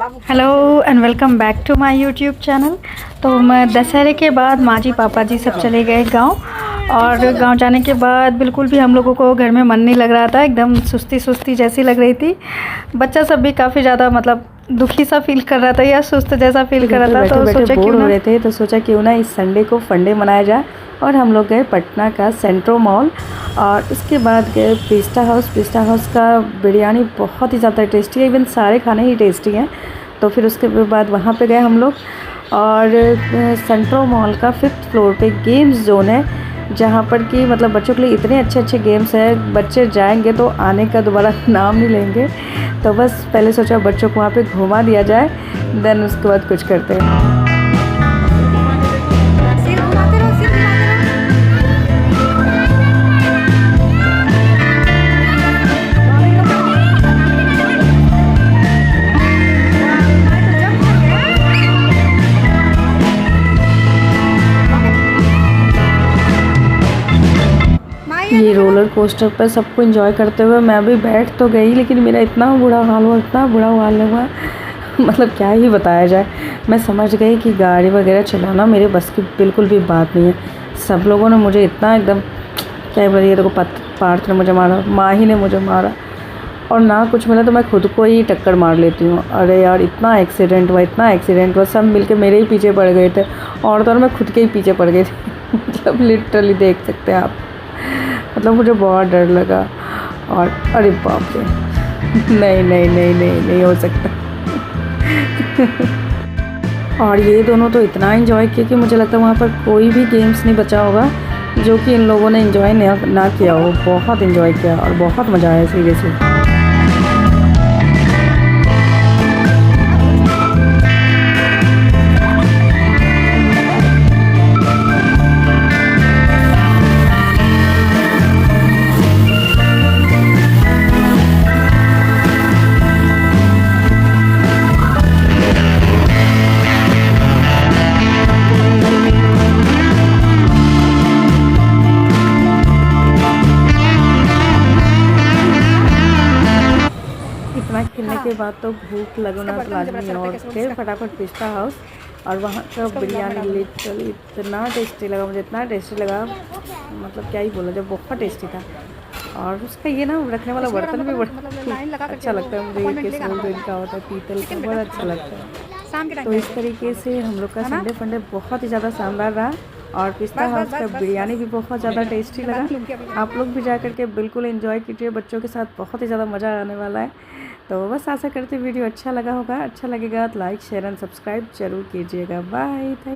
Hello and welcome back to my YouTube channel. तो मैं दशहरे के बाद माँ जी पापा जी सब चले गए गांव, और गांव जाने के बाद बिल्कुल भी हम लोगों को घर में मन नहीं लग रहा था। एकदम सुस्ती सुस्ती जैसी लग रही थी। बच्चा सब भी काफ़ी ज़्यादा मतलब दुखी सा फील कर रहा था या सुस्त जैसा फील कर रहा था। तो सोचा बोर हो रहे थे तो सोचा क्यों ना इस संडे को फंडे मनाया जाए, और हम लोग गए पटना का सेंट्रो मॉल, और उसके बाद गए पिस्ता हाउस। पिस्ता हाउस का बिरयानी बहुत ही ज़्यादा टेस्टी है, इवन सारे खाने ही टेस्टी हैं। तो फिर उसके बाद वहाँ पे गए हम लोग, और सेंट्रो मॉल का 5th फ्लोर पे गेम्स जोन है, जहाँ पर कि मतलब बच्चों के लिए इतने अच्छे अच्छे गेम्स हैं, बच्चे जाएंगे तो आने का दोबारा नाम नहीं लेंगे। तो बस पहले सोचा बच्चों को वहाँ पे घुमा दिया जाए, देन उसके बाद कुछ करते हैं। ये रोलर कोस्टर पर सबको एंजॉय करते हुए मैं भी बैठ तो गई, लेकिन मेरा इतना बुरा हाल हुआ, इतना बुरा हाल हुआ मतलब क्या ही बताया जाए। मैं समझ गई कि गाड़ी वगैरह चलाना मेरे बस की बिल्कुल भी बात नहीं है। सब लोगों ने मुझे इतना एकदम क्या बोलिए, देखो पार्थ ने मुझे मारा, माँ ही ने मुझे मारा, और ना कुछ मिला तो मैं खुद को ही टक्कर मार लेती हूँ। अरे यार इतना एक्सीडेंट हुआ, इतना एक्सीडेंट हुआ, सब मिलके मेरे ही पीछे पड़ गए थे, और तो और मैं खुद के ही पीछे पड़ गई थी मतलब लिटरली देख सकते हैं आप। मतलब मुझे बहुत डर लगा, और अरे बाप रे नहीं नहीं नहीं नहीं नहीं हो सकता और ये दोनों तो इतना एंजॉय किया कि मुझे लगता है वहाँ पर कोई भी गेम्स नहीं बचा होगा जो कि इन लोगों ने एंजॉय ना किया हो। बहुत एंजॉय किया और बहुत मज़ा आया सीरियसली। इतना खेलने के बाद तो भूख लगना तो लाजमी है, और फिर फटाफट पिस्ता हाउस, और वहाँ का बिरयानी लिटरली इतना टेस्टी लगा मुझे, इतना टेस्टी लगा मतलब क्या ही बोला, जब बहुत टेस्टी था। और उसका ये ना रखने वाला बर्तन भी बड़ा अच्छा लगता है मुझे, ये किस इनका होता है पीतल का, बड़ा अच्छा लगता है। तो इस तरीके से हम लोग का संडे फंडे बहुत ही ज़्यादा शानदार रहा, और पिस्ता हाउस का बिरयानी भी बहुत ज़्यादा टेस्टी लगा। आप लोग भी जा करके बिल्कुल एंजॉय कीजिए, बच्चों के साथ बहुत ही ज़्यादा मज़ा आने वाला है। तो बस आशा करते वीडियो अच्छा लगा होगा, अच्छा लगेगा तो लाइक शेयर एंड सब्सक्राइब जरूर कीजिएगा। बाय।